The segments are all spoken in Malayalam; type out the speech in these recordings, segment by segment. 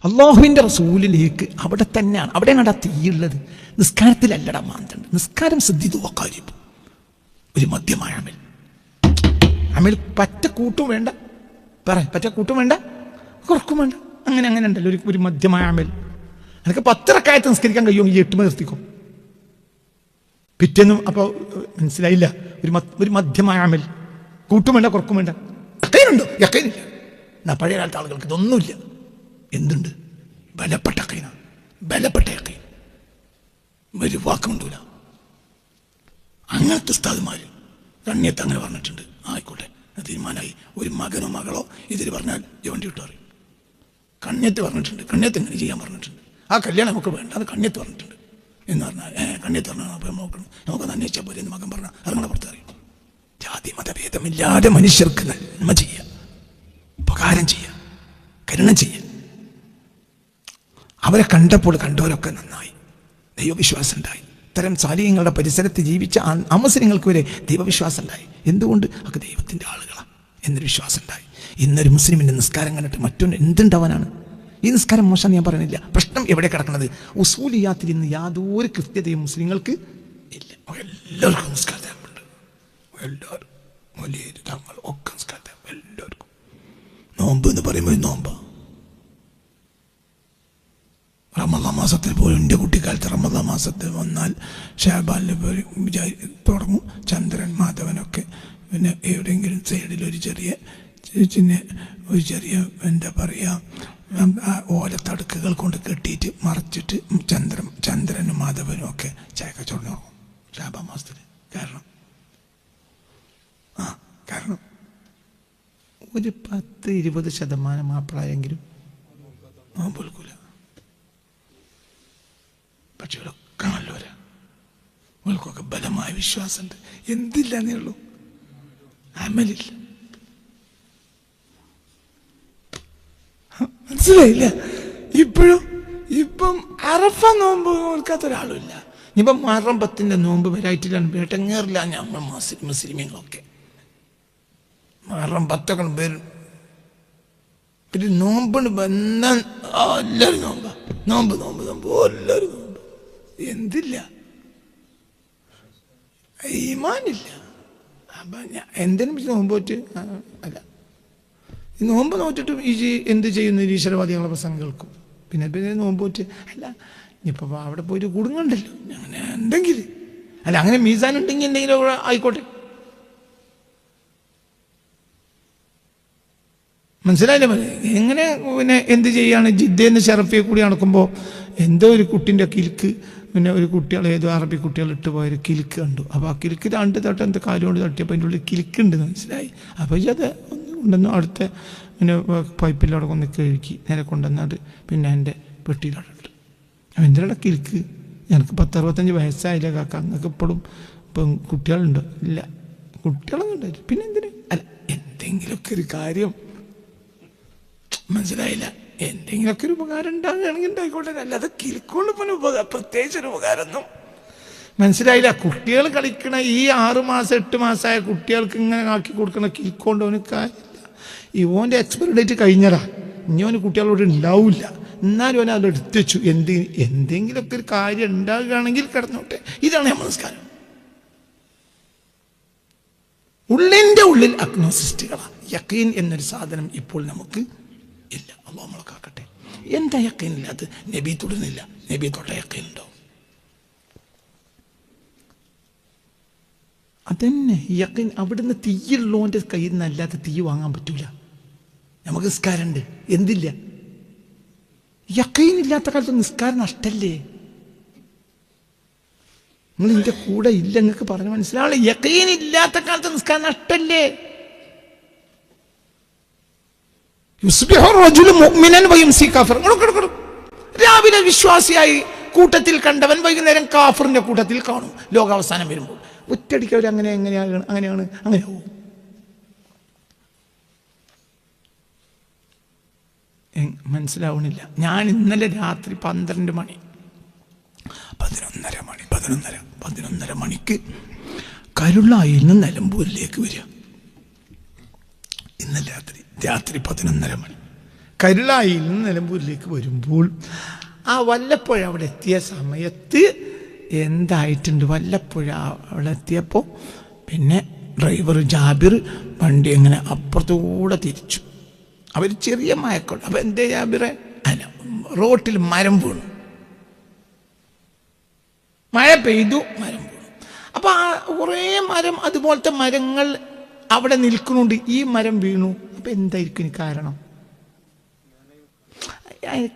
അള്ളാഹുവിൻ്റെ റസൂലിലേക്ക് അവിടെ തന്നെയാണ്. അവിടെയാണ് തീയുള്ളത്. നിസ്കാരത്തിലല്ലടാ മാന്തണ്ട്. നിസ്കാരം സിദ്ധിതു വക്കാരിപ്പ്, ഒരു മധ്യമായ അമൽ. അമൽ പറ്റ കൂട്ടും വേണ്ട, പറ്റ കൂട്ടും വേണ്ട, കുറക്കും വേണ്ട, അങ്ങനെ ഉണ്ടല്ലോ ഒരു മധ്യമായ അമൽ. എനിക്ക് 10 റക്അത്ത് നിസ്കരിക്കാൻ കഴിയുമെങ്കിൽ 8 നിർത്തിക്കോ. പിറ്റേന്നും അപ്പോൾ മനസ്സിലായില്ല. ഒരു മധ്യമായ അമൽ, കൂട്ടും വേണ്ട, കുറക്കും വേണ്ട. യഖീനുണ്ടോ? യഖീനില്ല. എന്നാ പഴയ കാലത്തെ ആളുകൾക്ക് ഇതൊന്നുമില്ല. എന്തുണ്ട്? ബലപ്പെട്ട യഖീന, ബലപ്പെട്ട യഖീൻ. ഒരു വാക്കുകൊണ്ടൂല. അങ്ങനത്തെ ഉസ്താദുമാർ കണ്ണിയത്ത് അങ്ങനെ പറഞ്ഞിട്ടുണ്ട്. ആയിക്കോട്ടെ, തീരുമാനമായി. ഒരു മകനോ മകളോ ഇതിൽ പറഞ്ഞാൽ വണ്ടി വിട്ടു പറയും. കണ്ണിയത്ത് പറഞ്ഞിട്ടുണ്ട്, കണ്ണിയത്ത് ഇങ്ങനെ ചെയ്യാൻ പറഞ്ഞിട്ടുണ്ട്. ആ കല്യാണം നമുക്ക് വേണ്ട, അത് കണ്ണിയത്ത് പറഞ്ഞിട്ടുണ്ട് എന്ന് പറഞ്ഞാൽ കണ്ണിയത്ത് പറഞ്ഞാൽ അപ്പോൾ നോക്കണം, നമുക്കൊന്ന് അന്വേഷിച്ചാൽ പോലെ എന്ന് മകൻ പറഞ്ഞാൽ ഇറങ്ങണ പുറത്ത് അറിയും. ജാതി മതഭേദമില്ലാതെ മനുഷ്യർക്ക് നന്മ ചെയ്യുക, ഉപകാരം ചെയ്യുക, കരുണ ചെയ്യുക. അവരെ കണ്ടവരൊക്കെ നന്നായി, ദൈവവിശ്വാസം ഉണ്ടായി. ഇത്തരം സാലിഹ്യങ്ങളുടെ പരിസരത്ത് ജീവിച്ച അമുസ്ലിങ്ങൾക്ക് വരെ ദൈവവിശ്വാസം ഉണ്ടായി. എന്തുകൊണ്ട്? അത് ദൈവത്തിൻ്റെ ആളുകളാണ് എന്നൊരു വിശ്വാസം ഉണ്ടായി. ഇന്നൊരു മുസ്ലിമിൻ്റെ നിസ്കാരം കണ്ടിട്ട് മറ്റൊന്ന് എന്തുണ്ടാവാനാണ്? ഈ നിസ്കാരം മോശം ഞാൻ പറയുന്നില്ല. പ്രശ്നം എവിടെ കിടക്കുന്നത്? ഉസൂലിയാത്തിൽ ഇന്ന് യാതൊരു കൃത്യതയും മുസ്ലിങ്ങൾക്ക് ഇല്ല. എല്ലാവർക്കും നിസ്കാരമുണ്ട്, എല്ലാവരും വലിയ തങ്ങൾ ഒക്കെ നിസ്കാരം എല്ലാവർക്കും. നോമ്പ് എന്ന് പറയുമ്പോൾ നോമ്പ് റമദാൻ മാസത്തിൽ പോലും, എൻ്റെ കുട്ടിക്കാലത്ത് റമദാൻ മാസത്തിൽ വന്നാൽ ഷാബാനിൽ തുടങ്ങും. ചന്ദ്രൻ മാധവനൊക്കെ പിന്നെ എവിടെയെങ്കിലും സൈഡിൽ ഒരു ചെറിയ എന്താ പറയുക, ഓലത്തടുക്കുകൾ കൊണ്ട് കെട്ടിയിട്ട് മറച്ചിട്ട് ചന്ദ്രനും മാധവനും ഒക്കെ ചായക്കച്ചവടം തുടങ്ങും ഷാബാൻ മാസത്തിൽ. കാരണം ഒരു 10-20% മാപ്പിളായെങ്കിലും നോമ്പൊൽക്കൂല. പക്ഷെ ഇവരൊക്കെ നല്ലവരാ, ഇവർക്കൊക്കെ ബലമായ വിശ്വാസമുണ്ട്. എന്തില്ലെന്നേ ഉള്ളൂ, അമലില്ല. മനസ്സിലായില്ല? ഇപ്പം അറഫ നോമ്പ് നോൽക്കാത്ത ഒരാളുമില്ല. ഇപ്പം മുഹറം 10 നോമ്പ് വരായിട്ടില്ലാണ് വേട്ടങ്ങേറില്ല. നമ്മൾ മുസ്ലിമീങ്ങളൊക്കെ മുഹറം 10 വരും. പിന്നെ നോമ്പിന് വന്നാൽ എല്ലാവരും നോമ്പ് എല്ലാവരും നോമ്പ്. എന്തില്ല? ഈമാനില്ല. അപ്പം എന്തിനും നോമ്പ് പോറ്റ് അല്ല, ഈ നോമ്പ് നോറ്റിട്ട് ഈ എന്ത് ചെയ്യുന്നു ഈശ്വരവാദികളുടെ പ്രസംഗം കേൾക്കും. പിന്നെ നോമ്പ് പോറ്റ് അല്ല, ഇനിയിപ്പോൾ അവിടെ പോയിട്ട് കുടുങ്ങണ്ടല്ലോ. അങ്ങനെ ഉണ്ടെങ്കിൽ അല്ല, അങ്ങനെ മീസാൻ ഉണ്ടെങ്കിൽ എന്തെങ്കിലും ആയിക്കോട്ടെ. മനസ്സിലായില്ലേ? എങ്ങനെ പിന്നെ എന്ത് ചെയ്യാണ്? ജിദ്ദേന്ന് ഷറഫിയെ കൂടി നടക്കുമ്പോൾ എന്തോ ഒരു കുട്ടിൻ്റെ കിൽക്ക്, പിന്നെ ഒരു കുട്ടികൾ ഏതോ അറബി കുട്ടികൾ ഇട്ട് പോയൊരു കിൽക്ക് കണ്ടു. അപ്പോൾ ആ കിൽക്ക് 2 തട്ടം എന്ത് കാലം കൊണ്ട് തട്ടിയപ്പോൾ അതിൻ്റെ ഉള്ളിൽ കിൽക്കുണ്ടെന്ന് മനസ്സിലായി. അപ്പോൾ അത് കൊണ്ടുവന്നു അടുത്ത പിന്നെ പൈപ്പിലവിടെ കൊണ്ട് കഴുകി നേരെ കൊണ്ടുവന്നത് പിന്നെ എൻ്റെ പെട്ടിയിലവിടെ ഇട്ടു. എന്തിനാണ് കിൽക്ക്? എനിക്ക് 10-65 വയസ്സായില്ല കാക്ക, നിങ്ങൾക്ക് ഇപ്പോഴും ഇപ്പം കുട്ടികളുണ്ടോ? ഇല്ല, കുട്ടികളൊന്നും ഉണ്ടായില്ല. പിന്നെ എന്തിന്? അല്ല, എന്തെങ്കിലുമൊക്കെ ഒരു കാര്യം, മനസ്സിലായില്ല, എന്തെങ്കിലുമൊക്കെ ഒരു ഉപകാരം ഉണ്ടാകുകയാണെങ്കിൽ ഉണ്ടായിക്കോട്ടെ. അല്ലാതെ കിൽക്കൊണ്ട് പിന്നെ പ്രത്യേകിച്ചൊരു ഉപകാരമൊന്നും മനസ്സിലായില്ല. കുട്ടികൾ കളിക്കണ ഈ 6 മാസം 8 മാസമായ കുട്ടികൾക്ക് ഇങ്ങനെ ആക്കി കൊടുക്കണ കിൽക്കൊണ്ട് അവന് കാര്യമില്ല. ഇവൻ്റെ എക്സ്പയറി ഡേറ്റ് കഴിഞ്ഞടാ, ഇനി അവന് കുട്ടികളോട് ഉണ്ടാവില്ല. എന്നാലും അവൻ അത് എടുത്തു വെച്ചു. എന്തെങ്കിലുമൊക്കെ ഒരു കാര്യം ഉണ്ടാകുകയാണെങ്കിൽ കിടന്നോട്ടെ. ഇതാണ് നമസ്കാരം. ഉള്ളിൻ്റെ ഉള്ളിൽ അഗ്നോസിസ്റ്റുകളാണ്. യഖീൻ എന്നൊരു സാധനം ഇപ്പോൾ നമുക്ക് ഇല്ല. അള്ളാഹു നമ്മളെ കാക്കട്ടെ. എന്താ യഖീനില്ല? അത് നബി തൊടുന്നില്ല. നബി തൊട്ട യഖീനുണ്ടോ? അതന്നെ യഖീൻ. അവിടുന്ന് തീയുള്ളവൻ്റെ കയ്യിൽ നിന്നല്ലാതെ തീ വാങ്ങാൻ പറ്റൂല. നമുക്ക് നിസ്കാരമുണ്ട്, എന്തില്ല? യഖീൻ ഇല്ലാത്ത കാലത്ത് നിസ്കാരം നഷ്ടല്ലേ? നിങ്ങൾ ഇതിൻ്റെ കൂടെ ഇല്ല, നിങ്ങൾക്ക് പറഞ്ഞ് മനസ്സിലാവില്ല. യഖീൻ ഇല്ലാത്ത കാലത്ത് നിസ്കാരം നഷ്ടല്ലേ? രാവിലെ വിശ്വാസിയായി കൂട്ടത്തിൽ കണ്ടവൻ വൈകുന്നേരം കാഫറിന്റെ കൂട്ടത്തിൽ കാണും. ലോകാവസാനം വരുമ്പോൾ ഒറ്റയടിക്ക് അവർ അങ്ങനെ പോകും. മനസ്സിലാവണില്ല. ഞാൻ ഇന്നലെ രാത്രി 12 മണി 11:30 മണിക്ക് കരുളായിൽ നിന്ന് നിലമ്പൂരിലേക്ക് വരിക. ഇന്നലെ രാത്രി 11:30 മണി കരുളായിൽ നിന്ന് നിലമ്പൂരിലേക്ക് വരുമ്പോൾ ആ വല്ലപ്പുഴ അവിടെ എത്തിയ സമയത്ത് എന്തായിട്ടുണ്ട്, വല്ലപ്പുഴ അവിടെ എത്തിയപ്പോൾ പിന്നെ ഡ്രൈവർ ജാബിർ വണ്ടി എങ്ങനെ അപ്പുറത്തുകൂടെ തിരിച്ചു. അവർ ചെറിയ മയക്കുണ്ട്. അപ്പം എന്തേ ജാബിറെ? അല്ല, റോട്ടിൽ മരം വീണു, മഴ പെയ്തു, മരം വീണു. അപ്പം ആ കുറേ മരം, അതുപോലത്തെ മരങ്ങൾ അവിടെ നിൽക്കുന്നുണ്ട്. ഈ മരം വീണു. അപ്പം എന്തായിരിക്കും ഇനി കാരണം?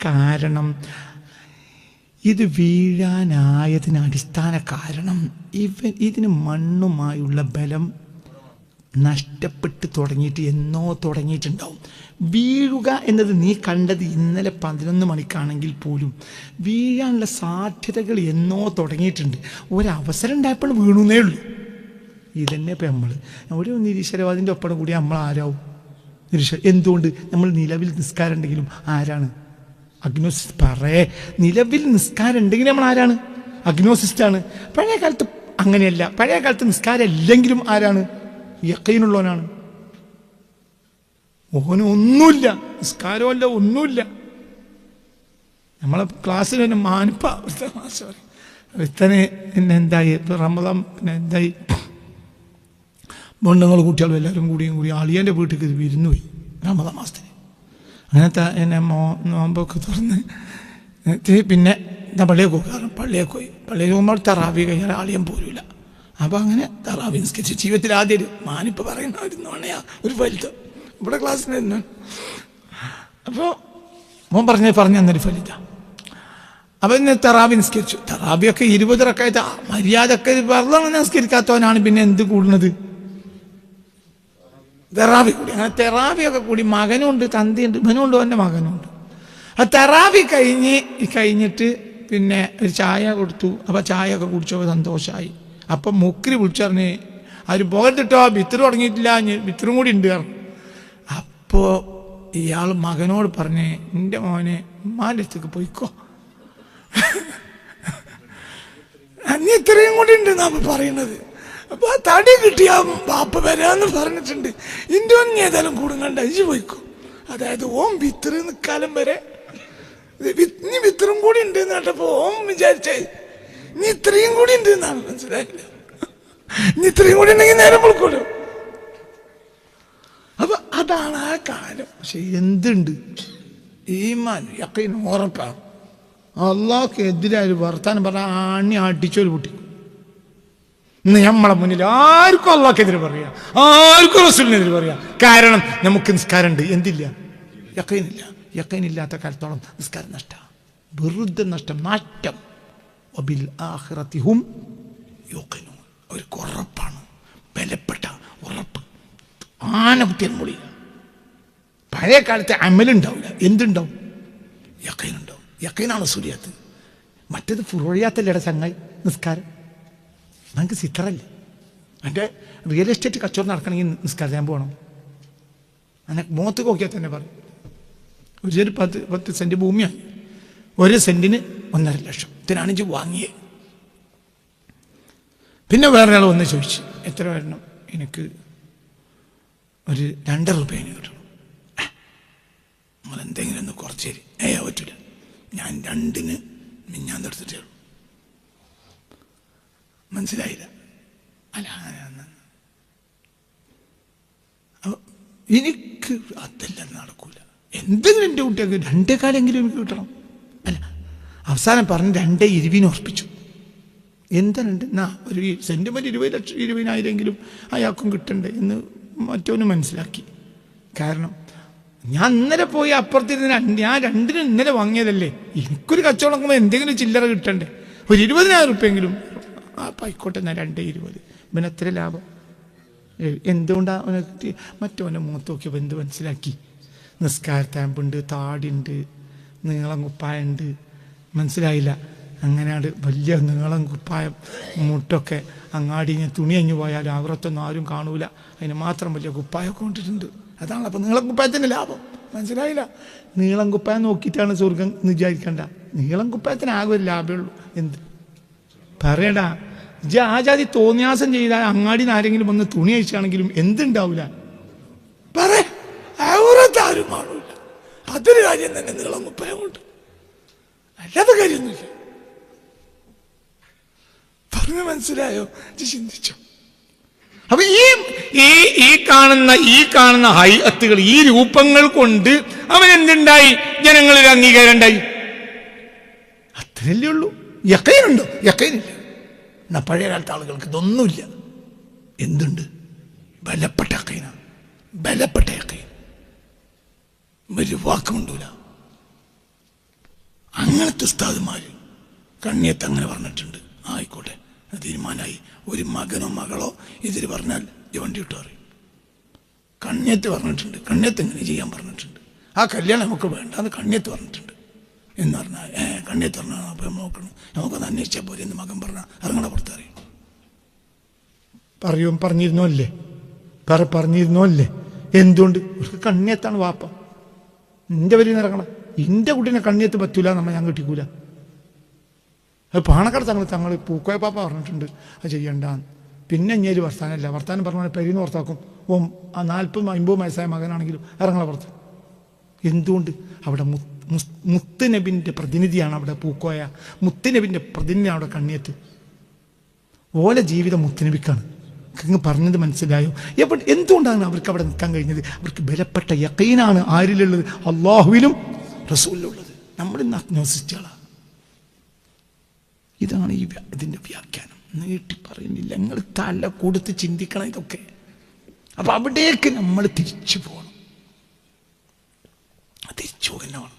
കാരണം ഇത് വീഴാനായതിന് അടിസ്ഥാന കാരണം ഇതിന് മണ്ണുമായുള്ള ബലം നഷ്ടപ്പെട്ട് തുടങ്ങിയിട്ട് എന്നോ തുടങ്ങിയിട്ടുണ്ടാവും. വീഴുക എന്നത് നീ കണ്ടത് ഇന്നലെ 11 മണിക്കാണെങ്കിൽ പോലും വീഴാനുള്ള സാധ്യതകൾ എന്നോ തുടങ്ങിയിട്ടുണ്ട്. ഒരവസരം ഉണ്ടായപ്പോൾ വീണുന്നേ ഉള്ളൂ. ഇതന്നെ ഇപ്പം ഒരു നിരീശ്വരവാദിൻ്റെ ഒപ്പം കൂടി നമ്മൾ ആരാവും? എന്തുകൊണ്ട്? നമ്മൾ നിലവിൽ നിസ്കാരം ഉണ്ടെങ്കിലും ആരാണ്? അഗ്നോസിസ്റ്റ്. നിലവിൽ നിസ്കാരം ഉണ്ടെങ്കിൽ നമ്മൾ ആരാണ്? അഗ്നോസിസ്റ്റാണ്. പഴയ കാലത്ത് അങ്ങനെയല്ല. പഴയ കാലത്ത് നിസ്കാരം ഇല്ലെങ്കിലും ആരാണ്? യഖീനുള്ളവനാണ്. ഓന് ഒന്നുമില്ല, നിസ്കാരമല്ല, ഒന്നുമില്ല. നമ്മളെ ക്ലാസ്സിൽ തന്നെ മാനിപ്പ ഒരുത്തനെ പിന്നെ എന്തായി, റമദാൻ പിന്നെ എന്തായി, ബന്ധങ്ങൾ കുട്ടികളും എല്ലാവരും കൂടി അളിയൻ്റെ വീട്ടിലേക്ക് വിരുന്നു പോയി റമദാൻ മാസത്തിന്. അങ്ങനത്തെ എന്നെ നോമ്പൊക്കെ തുറന്ന് പിന്നെ പള്ളിയൊക്കെ പോകും. പള്ളിയൊക്കെ പോയി. പള്ളിയിൽ പോകുമ്പോൾ തറാവി കഴിഞ്ഞാൽ ആളിയം പോരില്ല. അപ്പോൾ അങ്ങനെ തറാവി നിസ്കരിച്ച് ജീവിതത്തിൽ ആദ്യം ഒരു മാനിപ്പോൾ പറയുന്ന ഒരു നുണയാ, ഒരു ഫലിത ഇവിടെ ക്ലാസ്സിലായിരുന്നു. അപ്പോൾ മോൻ പറഞ്ഞു തന്നൊരു ഫലിത. അപ്പം ഇന്ന് തറാവി നിസ്കരിച്ചു. തറാവിയൊക്കെ 20 റക്അത്ത് മര്യാദക്ക് വെറുതെ നിസ്കരിക്കാത്തവനാണ് പിന്നെ എന്ത് കൂടുന്നത്? തെറാവി കൂടി. അങ്ങനെ തെറാവിയൊക്കെ കൂടി മകനുണ്ട്, തന്തിയുണ്ട്, ഇവനുണ്ട്, എൻ്റെ മകനുണ്ട്. ആ തെറാവി കഴിഞ്ഞിട്ട് പിന്നെ ഒരു ചായ കൊടുത്തു. അപ്പോൾ ചായ ഒക്കെ കുടിച്ചപ്പോൾ സന്തോഷമായി. അപ്പം മുക്കിരി വിളിച്ചറിഞ്ഞ് അവർ പോകത്തിട്ടോ, ബിത്തർ തുടങ്ങിയിട്ടില്ല, ബിത്തറും കൂടി ഉണ്ട് പറഞ്ഞു. അപ്പോൾ ഇയാൾ മകനോട് പറഞ്ഞ്, എൻ്റെ മോനെ ഉമ്മാൻ്റെ അടുത്തേക്ക് പോയിക്കോ, അന്ന് ഇത്രയും കൂടി ഉണ്ട് എന്നാ പറയുന്നത്. അപ്പൊ ആ തടി കിട്ടിയ ബാപ്പ വരാന്ന് പറഞ്ഞിട്ടുണ്ട്. ഇന്റെ ഒന്നും ഏതായാലും കൂടുങ്ങണ്ട, അഞ്ചു പോയിക്കോ. അതായത് ഓം വിത്തറ് നിൽക്കാലം വരെ നീ വിത്തറും കൂടി ഉണ്ട് എന്ന് കേട്ടപ്പോ ഓം വിചാരിച്ചേ നീ ഇത്രയും കൂടി ഉണ്ട് എന്നാണ്. മനസ്സിലായില്ല? നീ ഇത്രയും കൂടി ഉണ്ടെങ്കിൽ നേരെ പൊളിക്കൂലോ. അപ്പൊ അതാണ് ആ കാലം. പക്ഷെ എന്തുണ്ട്? ഈമാൻ യഖീൻ ഉറപ്പാണ്. അള്ളാഹ്ക്ക് എതിരായ ഒരു വർത്താനം പറഞ്ഞാൽ ആണി അടിച്ചൊരു പൊട്ടി. ഇന്ന് നമ്മളെ മുന്നിൽ ആർക്കും അള്ളാഹ്ക്കെതിരെ പറയാം, ആർക്കും റസൂലിനെതിരെ പറയാം. കാരണം നമുക്ക് നിസ്കാരമുണ്ട്, എന്തില്ല? യഖീനില്ല. യഖീനില്ലാത്ത കാലത്തോളം നിസ്കാരം നഷ്ടം, വെറുതെ നഷ്ടം, നാറ്റം. വബിൽ ആഖിറതി ഹും യൂഖിനൂൻ. അവർക്ക് ഉറപ്പാണ്, ബലപ്പെട്ട ഉറപ്പ്. ആനകുത്തിയൻ മൊഴി. പഴയ കാലത്തെ അമലുണ്ടാവില്ല, എന്തുണ്ടാവും? യഖീനുണ്ടാവും. യഖീനാണ് സൂര്യാത്ത്. മറ്റേത് ഫുറോയാത്തല്ലേടെ ചങ്ങായി നിസ്കാരം. നമുക്ക് സിത്തറല്ലേ? എൻ്റെ റിയൽ എസ്റ്റേറ്റ് കച്ചവടം നടക്കണമെങ്കിൽ നിസ്കാരം ഞാൻ പോകണം. അങ്ങനെ മുഖത്ത് നോക്കിയാൽ തന്നെ പറയും. ഒരു 10 സെൻറ്റ് ഭൂമിയാണ്, 1 സെൻറ്റിന് 1.5 ലക്ഷം. ഇതിനാണെങ്കിൽ വാങ്ങിയത്. പിന്നെ വേറെ ആൾ വന്ന് ചോദിച്ചു, എത്ര വരണം? എനിക്ക് ഒരു 2 രൂപ കിട്ടണം. നമ്മളെന്തെങ്കിലും ഒന്ന് കുറച്ച് തരും. പറ്റില്ല, ഞാൻ 2-ന് ഞാൻ എടുത്തിട്ടേ ഉള്ളൂ. മനസ്സിലായില്ല? അല്ല, എനിക്ക് അതെല്ലാം നടക്കൂല. എന്തെങ്കിലും എൻ്റെ കുട്ടികൾക്ക് 2 കാലെങ്കിലും എനിക്ക് കിട്ടണം. അല്ല, അവസാനം പറഞ്ഞ് 2.20 ഉറപ്പിച്ചു. എന്താ 2? ഒരു സെൻറ്റിമെൻറ്റ് 20,000 അയാൾക്കും കിട്ടണ്ടേ എന്ന് മറ്റവന് മനസ്സിലാക്കി. കാരണം ഞാൻ ഇന്നലെ പോയി അപ്പുറത്തിരുന്ന് ഞാൻ 2-ന് ഇന്നലെ വാങ്ങിയതല്ലേ. എനിക്കൊരു കച്ചവടം നോക്കുമ്പോൾ എന്തെങ്കിലും ചില്ലറ കിട്ടണ്ടേ? ഒരു 20,000 റുപ്യെങ്കിലും. ആയിക്കോട്ടെ, ഞാൻ 2.20. ഇവന് എത്ര ലാഭം? എന്തുകൊണ്ടാണ് അവനെ കിട്ടി? മറ്റവൻ്റെ മുഖത്ത് നോക്കിയപ്പോൾ എന്ത് മനസ്സിലാക്കി? നിസ്കാരത്താമ്പുണ്ട്, താടിയുണ്ട്, നീളം കുപ്പായുണ്ട്. മനസ്സിലായില്ല? അങ്ങനെയാണ് വലിയ നീളം കുപ്പായം, മുട്ടൊക്കെ അങ്ങാടി തുണി അഞ്ഞു പോയാലും അവരത്തൊന്നും ആരും കാണൂല. അതിന് മാത്രം വലിയ കുപ്പായൊക്കെ കൊണ്ടിട്ടുണ്ട്. അതാണ് അപ്പോൾ നീളം കുപ്പായത്തിൻ്റെ ലാഭം. മനസ്സിലായില്ല? നീളം കുപ്പായം നോക്കിയിട്ടാണ് സ്വർഗം എന്ന് വിചാരിക്കണ്ട. നീളം കുപ്പായത്തിന് ആകെ ഒരു ലാഭമേ ഉള്ളൂ. എന്ത് പറയടാ? ആ ജാതി തോന്നിയാസം ചെയ്താൽ അങ്ങാടി ആരെങ്കിലും വന്ന് തുണി അഴിച്ചാണെങ്കിലും എന്തുണ്ടാവില്ല? ആരും കാണൂല. അതൊരു കാര്യം തന്നെ നീളം മുപ്പരം കൊണ്ട്, അല്ലാതെ കാര്യമൊന്നുമില്ല. പറഞ്ഞു മനസ്സിലായോ? ചിന്തിച്ചോ? അപ്പൊ ഈ കാണുന്ന ഹൈഅത്തുകൾ, ഈ രൂപങ്ങൾ കൊണ്ട് അവൻ എന്തുണ്ടായി? ജനങ്ങളിൽ അംഗീകാരം ഉണ്ടായി. അത്രയല്ലേ ഉള്ളൂ. യഖീനുണ്ടോ? യഖീനില്ല. എന്നാ പഴയ കാലത്തെ ആളുകൾക്ക് ഇതൊന്നുമില്ല. എന്തുണ്ട്? ബലപ്പെട്ട യഖീനാണ്. ബലപ്പെട്ട യഖീൻ. ഒരു വാക്കുമുണ്ടൂല. അങ്ങനത്തെ ഉസ്താദുമാര് കണ്ണിയത്ത് അങ്ങനെ പറഞ്ഞിട്ടുണ്ട്. ആയിക്കോട്ടെ, തീരുമാനമായി. ഒരു മകനോ മകളോ ഇതിൽ പറഞ്ഞാൽ വണ്ടി വിട്ടു പറയും. കണ്ണിയത്ത് പറഞ്ഞിട്ടുണ്ട്. കണ്ണിയത്ത് ഇങ്ങനെ ചെയ്യാൻ പറഞ്ഞിട്ടുണ്ട്. ആ കല്യാണം നമുക്ക് വേണ്ടാന്ന് കണ്ണിയത്ത് പറഞ്ഞിട്ടുണ്ട് എന്ന് പറഞ്ഞാൽ കണ്ണിയത്ത് പറഞ്ഞാൽ അപ്പം നോക്കണം, നമുക്കൊന്ന് അന്വേഷിച്ചാൽ പോലെ എന്ന് മകൻ പറഞ്ഞാൽ ഇറങ്ങണ പുറത്തറിയും. പറഞ്ഞിരുന്നോ അല്ലേ? പറഞ്ഞിരുന്നോ അല്ലേ? എന്തുകൊണ്ട്? ഒരു കണ്ണിയത്താണ് വാപ്പ. നിന്റെ വരി ഇറങ്ങണം. എൻ്റെ കുട്ടീനെ കണ്ണിയത്ത് പറ്റൂല നമ്മൾ ഞാൻ കിട്ടിക്കൂല. അത് പാണക്കാട് തങ്ങൾ പൂക്കോയ പാപ്പ പറഞ്ഞിട്ടുണ്ട് അത് ചെയ്യണ്ടാന്ന്. പിന്നെ ഇഞ്ഞേല് വർത്താനം പറഞ്ഞാൽ പെരീന്ന് പുറത്താക്കും. ആ 40-50 വയസ്സായ മകനാണെങ്കിലും ഇറങ്ങളെ പുറത്ത്. എന്തുകൊണ്ട്? അവിടെ മുത്തുനബിൻ്റെ പ്രതിനിധിയാണ് അവിടെ പൂക്കോയ. മുത്തുനബിൻ്റെ പ്രതിനിധിയാണ് അവിടെ കണ്ണിയത്ത്. ഓലെ ജീവിതം മുത്തുനബിക്കാണ്. അങ്ങ് പറഞ്ഞത് മനസ്സിലായോ? എന്തുകൊണ്ടാണ് അവർക്ക് അവിടെ നിൽക്കാൻ കഴിഞ്ഞത്? അവർക്ക് ബലപ്പെട്ട യഖീനാണ് ആരിലുള്ളത്? അള്ളാഹുവിലും റസൂലിലുള്ളത്. നമ്മളിന്ന് അഗ്നോസിസ്റ്റുകളാണ്. ഇതാണ് ഇതിൻ്റെ വ്യാഖ്യാനം. നീട്ടി പറയുന്നില്ല. നിങ്ങൾ തല കൊടുത്ത് ചിന്തിക്കണം ഇതൊക്കെ. അപ്പൊ അവിടേക്ക് നമ്മൾ തിരിച്ചു പോകണം. തിരിച്ചു പോകണം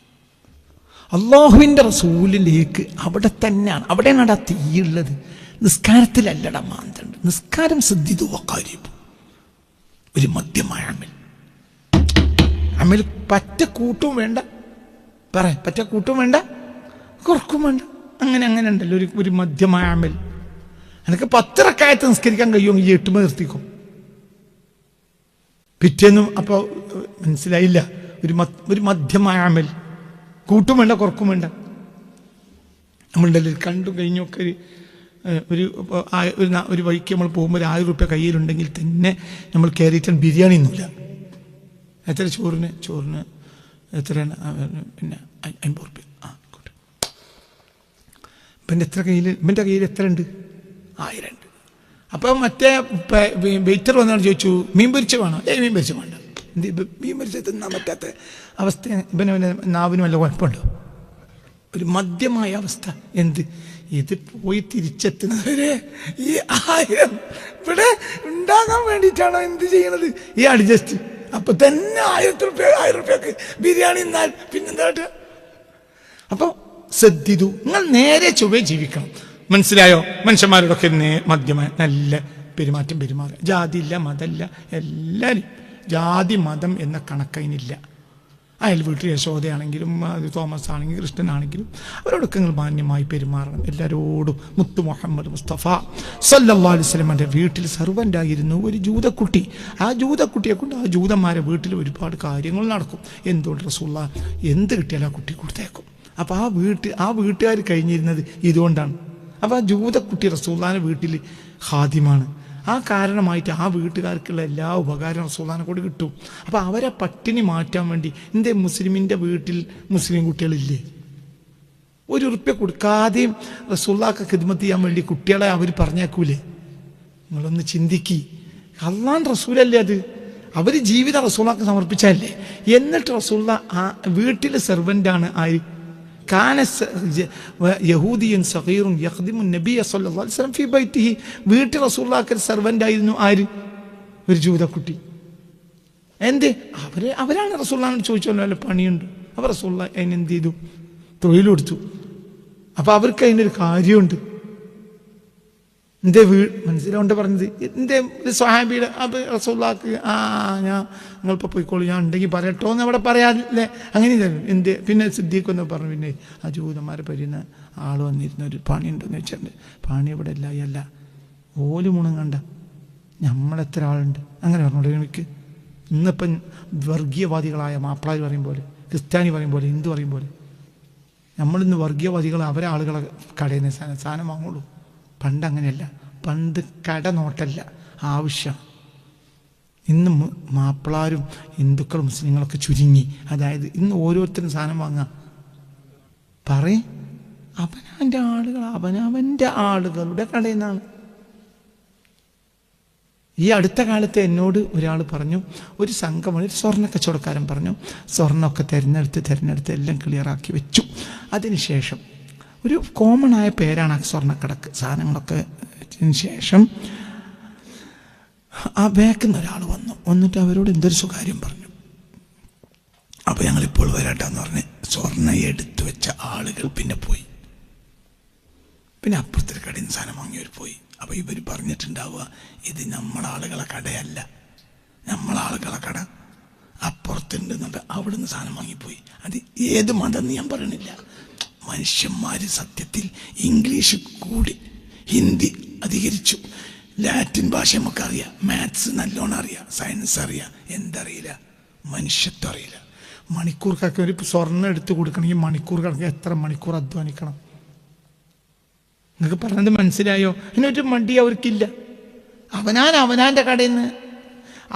അള്ളാഹുവിൻ്റെ റസൂലിലേക്ക്. അവിടെ തന്നെയാണ്. അവിടെയാണ് ആ തീയുള്ളത്. നിസ്കാരത്തിലല്ലട മാന്തണ്ട്. നിസ്കാരം സിദ്ധിതു വഖാരിബ്, ഒരു മധ്യമായ അമൽ. പറ്റ കൂട്ടും വേണ്ട, പറ്റ കൂട്ടും വേണ്ട, കുറക്കും വേണ്ട. അങ്ങനെ ഉണ്ടല്ലോ ഒരു മധ്യമായ അമൽ. എനിക്ക് 10 റക്അത്ത് നിസ്കരിക്കാൻ കഴിയുമെങ്കിൽ 8 നിർത്തിക്കും. പിറ്റേന്നും അപ്പോൾ മനസ്സിലായില്ല. ഒരു മധ്യമായ അമൽ. കൂട്ടും വേണ്ട, കുറക്കും വേണ്ട. നമ്മളുടെ കണ്ടു കഴിഞ്ഞൊക്കെ ഒരു വഴിക്ക് നമ്മൾ പോകുമ്പോൾ 1000 രൂപ കയ്യിലുണ്ടെങ്കിൽ തന്നെ നമ്മൾ കയറിയിട്ട് ബിരിയാണി ഒന്നുമില്ല. എത്ര ചോറിന് എത്രയാണ്? പിന്നെ 50 രൂപ. ഇവൻ്റെ ഇവൻ്റെ കയ്യിൽ എത്ര ഉണ്ട്? 1000 ഉണ്ട്. അപ്പം മറ്റേ വെയിറ്റർ വന്നാണ് ചോദിച്ചു, മീൻ പൊരിച്ച വേണോ? മീൻ പൊരിച്ച വേണ്ട. മീൻ പൊരിച്ച തിന്നാൻ പറ്റാത്ത അവസ്ഥ. ഇവന് നാവിന് വല്ല കുഴപ്പമുണ്ടോ? ഒരു മധ്യമായ അവസ്ഥ. എന്ത്? ഇത് പോയി തിരിച്ചെത്തുന്നത് വരെ ഈ 1000 ഇവിടെ ഉണ്ടാകാൻ വേണ്ടിയിട്ടാണോ എന്ത് ചെയ്യണത്? ഈ അഡ്ജസ്റ്റ്. അപ്പൊ തന്നെ 1000 രൂപയ്ക്ക് ബിരിയാണി എന്നാൽ പിന്നെന്താ? അപ്പോൾ ശ്രദ്ധിച്ചു. നിങ്ങൾ നേരെ ചൊവ്വേ ജീവിക്കണം. മനസ്സിലായോ? മനുഷ്യന്മാരോടൊക്കെ മധ്യമായ നല്ല പെരുമാറ്റം പെരുമാറുക. ജാതിയില്ല, മതമില്ല. എല്ലാവരും ജാതി മതം എന്ന കണക്കതിനില്ല. അയൽ വീട്ടിൽ യശോദയാണെങ്കിലും തോമസ് ആണെങ്കിലും കൃഷ്ണനാണെങ്കിലും അവരോടൊക്കെ നിങ്ങൾ മാന്യമായി പെരുമാറണം. എല്ലാവരോടും. മുത്തു മുഹമ്മദ് മുസ്തഫ സല്ലല്ലാഹു അലൈഹി വസല്ലമയുടെ വീട്ടിൽ സർവൻ്റായിരുന്നു ഒരു ജൂതക്കുട്ടി. ആ ജൂതക്കുട്ടിയെ കൊണ്ട് ആ ജൂതന്മാരെ വീട്ടിൽ ഒരുപാട് കാര്യങ്ങൾ നടക്കും. എന്തുകൊണ്ട്? റസൂലുള്ളാഹി എന്ത് കിട്ടിയാലും ആ കുട്ടി കൊടുത്തേക്കും. അപ്പോൾ ആ വീട്ടുകാർ കഴിഞ്ഞിരുന്നത് ഇതുകൊണ്ടാണ്. അപ്പോൾ ആ ജൂതക്കുട്ടി റസൂലുള്ളാഹിയുടെ വീട്ടിൽ ഖാദിമാണ്. ആ കാരണമായിട്ട് ആ വീട്ടുകാർക്കുള്ള എല്ലാ ഉപകാരവും റസൂലുള്ളാഹിനെ കൊണ്ട് കിട്ടും. അപ്പോൾ അവരെ പട്ടിണി മാറ്റാൻ വേണ്ടി എന്തേ മുസ്ലിമിൻ്റെ വീട്ടിൽ മുസ്ലിം കുട്ടികളില്ലേ? 1 ഉറുപ്യ കൊടുക്കാതെയും റസൂലുള്ളാഹിക്ക് ഖിദ്മത്ത് ചെയ്യാൻ വേണ്ടി കുട്ടികളെ അവർ പറഞ്ഞേക്കൂലേ? നിങ്ങളൊന്ന് ചിന്തിക്കി. അല്ലാഹുവിൻ്റെ റസൂലല്ലേ അത്? അവർ ജീവിതം റസൂലുള്ളാഹിക്ക് സമർപ്പിച്ചല്ലേ? എന്നിട്ട് റസൂലുള്ളാഹി ആ വീട്ടിലെ സെർവൻ്റാണ് ആര്? യഹൂദിയൻ സഗീറുൻ യഖ്ദിമു നബിയ സല്ലല്ലാഹു അലൈഹി വസല്ലം ഫീ ബൈതിഹി. വീട്ടിൽ റസൂലുള്ളാഹിക്ക് സെർവൻ്റ് ആയിരുന്നു ആര്? ഒരു ജൂതക്കുട്ടി. എന്ത്? അവരാണ് റസൂലുള്ളാഹിനോട് ചോദിച്ചല്ലോ അല്ല പണിയുണ്ട്. അപ്പോൾ റസൂലുള്ളാഹി അതിനെന്ത് ചെയ്തു? തൊഴിൽ കൊടുത്തു. അപ്പോൾ അവർക്ക് അതിനൊരു കാര്യമുണ്ട്. എന്തേ മനസ്സിലുകൊണ്ട് പറഞ്ഞത്? എൻ്റെ സ്വഹാബിയുടെ അപ്പോൾ റസൂലുള്ളാഹിക്ക് നിങ്ങളിപ്പോൾ പോയിക്കോളൂ, ഞാൻ ഉണ്ടെങ്കിൽ പറയട്ടോ എന്ന് അവിടെ പറയാറില്ലേ? അങ്ങനെ എന്ത്? പിന്നെ സിദ്ദീഖെന്ന് പറഞ്ഞു. പിന്നെ ആ ജൂതന്മാരെ പരിയുന്ന ആൾ വന്നിരുന്ന ഒരു പണിയുണ്ടെന്ന് വെച്ചിട്ടുണ്ട്. പണി ഇവിടെ അല്ല ഓല് മുണം കണ്ട നമ്മളെത്ര ആളുണ്ട്. അങ്ങനെ പറഞ്ഞോളൂ എനിക്ക്. ഇന്നിപ്പം വർഗീയവാദികളായ മാപ്പിളാർ പറയും പോലെ, ക്രിസ്ത്യാനി പറയും പോലെ, ഹിന്ദു പറയും പോലെ നമ്മളിന്ന് വർഗീയവാദികൾ അവരെ ആളുകളെ കടയിൽ നിന്ന് സാധനം വാങ്ങുള്ളൂ. പണ്ട് അങ്ങനെയല്ല. പണ്ട് കട നോട്ടല്ല, ആവശ്യം. ഇന്ന് മാപ്പിളാരും ഹിന്ദുക്കളും മുസ്ലിങ്ങളൊക്കെ ചുരുങ്ങി. അതായത് ഇന്ന് ഓരോരുത്തരും സാധനം വാങ്ങാം. പറയും അവനവൻ്റെ ആളുകളുടെ കടയിൽ നിന്നാണ്. ഈ അടുത്ത കാലത്ത് എന്നോട് ഒരാൾ പറഞ്ഞു, ഒരു സംഘം, ഒരു സ്വർണ്ണ കച്ചവടക്കാരൻ പറഞ്ഞു, സ്വർണ്ണമൊക്കെ തിരഞ്ഞെടുത്ത് എല്ലാം ക്ലിയറാക്കി വെച്ചു. അതിനുശേഷം ഒരു കോമൺ ആയ പേരാണ് ആ സ്വർണ്ണക്കടക്ക്. സാധനങ്ങളൊക്കെ ശേഷം ആ ബാക്കിൽ ഒരാൾ വന്നിട്ട് അവരോട് എന്തൊരു സ്വകാര്യം പറഞ്ഞു. അപ്പോൾ ഞങ്ങളിപ്പോൾ വരാട്ടെന്ന് പറഞ്ഞ് സ്വർണ്ണ എടുത്തു വെച്ച ആളുകൾ പിന്നെ പോയി. പിന്നെ അപ്പുറത്തെ കടയിൽ നിന്ന് സാധനം വാങ്ങിയവർ പോയി. അപ്പോൾ ഇവർ പറഞ്ഞിട്ടുണ്ടാവുക, ഇത് നമ്മളാളുകളെ കടയല്ല, നമ്മളാളുകളെ കട അപ്പുറത്തുണ്ടെന്നുണ്ട്, അവിടെ നിന്ന് സാധനം വാങ്ങിപ്പോയി. അത് ഏത് മതം ഞാൻ പറയണില്ല. മനുഷ്യന്മാർ സത്യത്തിൽ ഇംഗ്ലീഷ് കൂടി ഹിന്ദി അധികരിച്ചു. ലാറ്റിൻ ഭാഷ നമുക്കറിയാം, മാത്സ് നല്ലോണം അറിയാം, സയൻസ് അറിയാം, എന്തറിയില്ല, മനുഷ്യത്വം അറിയില്ല. മണിക്കൂർക്കൊക്കെ ഒരു സ്വർണ്ണം എടുത്ത് കൊടുക്കണമെങ്കിൽ മണിക്കൂർ കണക്ക് എത്ര മണിക്കൂർ അധ്വാനിക്കണം. നിങ്ങൾക്ക് പറഞ്ഞത് മനസ്സിലായോ? അതിനൊരു മടി അവർക്കില്ല. അവനാൻ്റെ കടയിൽ നിന്ന്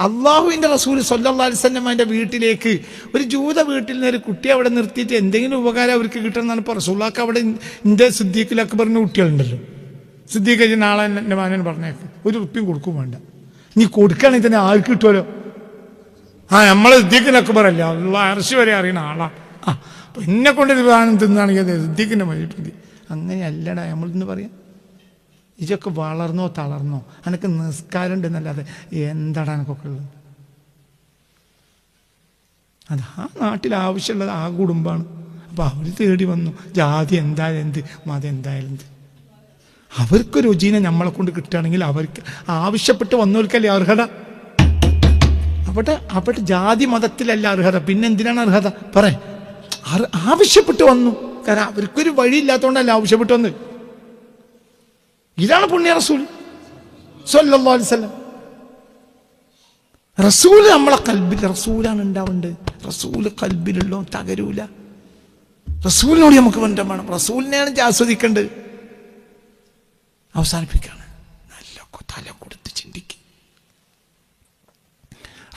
അള്ളാഹുവിൻ്റെ റസൂൽ സ്വല്ലല്ലാഹു അലൈഹി വസല്ലമയുടെ വീട്ടിലേക്ക് ഒരു ജൂത വീട്ടിൽ നിന്ന് ഒരു കുട്ടിയെ അവിടെ നിർത്തിയിട്ട് എന്തെങ്കിലും ഉപകാരം അവർക്ക് കിട്ടണമെന്നാണ്. ഇപ്പോൾ റസൂലുള്ളാഹിക്ക് അവിടെ എൻ്റെ സിദ്ദീഖുൽ അക്ബറിൻ്റെ കുട്ടികളുണ്ടല്ലോ. സിദ്ദീഖ് നാളെ എൻ്റെ മകനെ പറഞ്ഞേക്ക്, ഒരു ഉറുപ്പ്യം കൊടുക്കും വേണ്ട, നീ കൊടുക്കുകയാണെങ്കിൽ തന്നെ ആർക്ക് കിട്ടുമല്ലോ. നമ്മൾ സിദ്ദീഖുൽ അക്ബറല്ലേ, അർശി വരെ അറിയണ ആളാ. അപ്പോൾ എന്നെ കൊണ്ട് ഇത് സാധനം തിന്നാണെങ്കിൽ അത് സിദ്ദീഖിൻ്റെ മതി. അങ്ങനെയല്ലടാ നമ്മളിന്ന് പറയാം. ഇതൊക്കെ വളർന്നോ തളർന്നോ, എനിക്ക് നിസ്കാരം ഉണ്ടെന്നല്ലാതെ എന്താടാ എനിക്കൊക്കെ ഉള്ളത്. അത് ആ നാട്ടിൽ ആവശ്യമുള്ളത് ആ കുടുംബമാണ്. അപ്പോൾ അവർ തേടി വന്നു. ജാതി എന്തായാലും എന്ത്, മതം എന്തായാലും എന്ത്, അവർക്ക് രുചീനെ നമ്മളെ കൊണ്ട് കിട്ടുകയാണെങ്കിൽ അവർക്ക് ആവശ്യപ്പെട്ട് വന്നവർക്കല്ലേ അർഹത. അവിടെ ജാതി മതത്തിലല്ല അർഹത, പിന്നെ എന്തിനാണ് അർഹത? ആവശ്യപ്പെട്ട് വന്നു. കാരണം അവർക്കൊരു വഴിയില്ലാത്തതുകൊണ്ടല്ല ആവശ്യപ്പെട്ട് വന്ന്. ഇതാണ് പുണ്യ റസൂൽ സ്വല്ലല്ലാഹു അലൈഹി വസല്ലം. റസൂല് നമ്മളെ കൽബിൽ, റസൂലാണ് ഉണ്ടാവേണ്ടത്. റസൂല് കൽബിലുള്ളോ തകരൂല. റസൂലിനോട് നമുക്ക് ബന്ധം വേണം, റസൂലിനെയാണ് ആസ്വദിക്കേണ്ടത്. അവസാനിപ്പിക്കാണ്. നല്ല തല കൊടുത്ത് ചിന്തിക്കുക.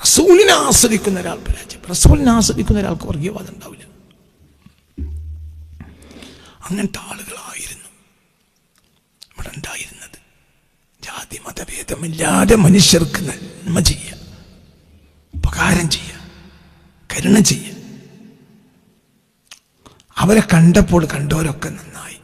റസൂലിനെ ആസ്വദിക്കുന്ന ഒരാൾ പരാജയം, റസൂലിനെ ആസ്വദിക്കുന്ന ഒരാൾക്ക് വർഗീയവാദം ഉണ്ടാവില്ല. അങ്ങനത്തെ ആളുകളായിരുന്നു ഇവിടെ ഉണ്ടായിരുന്നത്. ജാതി മതഭേദമില്ലാതെ മനുഷ്യർക്ക് നന്മ ചെയ്യുക, ഉപകാരം ചെയ്യുക, കരുണ ചെയ്യുക. അവരെ കണ്ടവരൊക്കെ നന്നായി,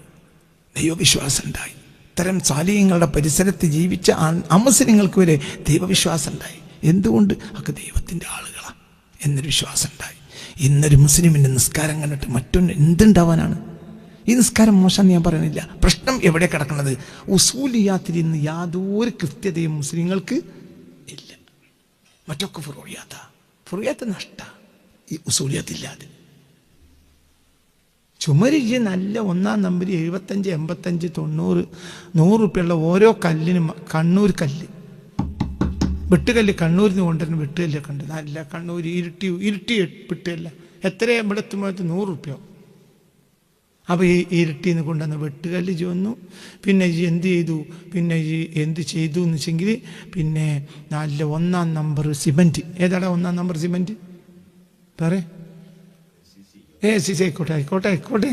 ദൈവവിശ്വാസം ഉണ്ടായി. ഇത്തരം സാലിഹ്യങ്ങളുടെ പരിസരത്ത് ജീവിച്ച അമുസ്ലിങ്ങൾക്ക് വരെ ദൈവവിശ്വാസം ഉണ്ടായി. എന്തുകൊണ്ട്? ഒക്കെ ദൈവത്തിൻ്റെ ആളുകളാണ് എന്നൊരു വിശ്വാസം ഉണ്ടായി. ഇന്നൊരു മുസ്ലിമിൻ്റെ നിസ്കാരം കണ്ടിട്ട് മറ്റൊന്ന് എന്തുണ്ടാവാനാണ്? ഈ നിസ്കാരം മോശം ഞാൻ പറയുന്നില്ല. പ്രശ്നം എവിടെ കിടക്കുന്നത്? ഉസൂലിയാത്തിൽ ഇന്ന് യാതൊരു കൃത്യതയും മുസ്ലിങ്ങൾക്ക് ഇല്ല. മറ്റൊക്കെ ഫുറുയാത്ത നഷ്ട, ഈ ഉസൂലിയാത്തില്ലാതെ. ചുമരിജ് നല്ല 1-ാം നമ്പർ 75, 85, 90, 100 റുപ്യുള്ള ഓരോ കല്ലിനും, കണ്ണൂർ കല്ല്, വെട്ടുകല്ല് കണ്ണൂരിൽ നിന്ന് കൊണ്ടുവരുന്ന വെട്ടുകല്ലൊക്കെ ഉണ്ട്. നല്ല കണ്ണൂർ ഇരുട്ടി വെട്ടുകല്ല. എത്ര ഇവിടെ എത്തുമ്പോഴത്തെ 100 റുപ്യ. അപ്പോൾ ഈ ഇരുട്ടിയിൽ നിന്ന് കൊണ്ടുവന്ന വെട്ടുകല്ല് ചുവന്നു. പിന്നെ എന്ത് ചെയ്തു എന്ന് വെച്ചെങ്കിൽ പിന്നെ നല്ല 1-ാം നമ്പർ സിമൻറ്റ്. ഏതാടാ 1-ാം നമ്പർ സിമൻറ്റ്? പറയേ. ACC ആയിക്കോട്ടെ ACC ആയിക്കോട്ടെ.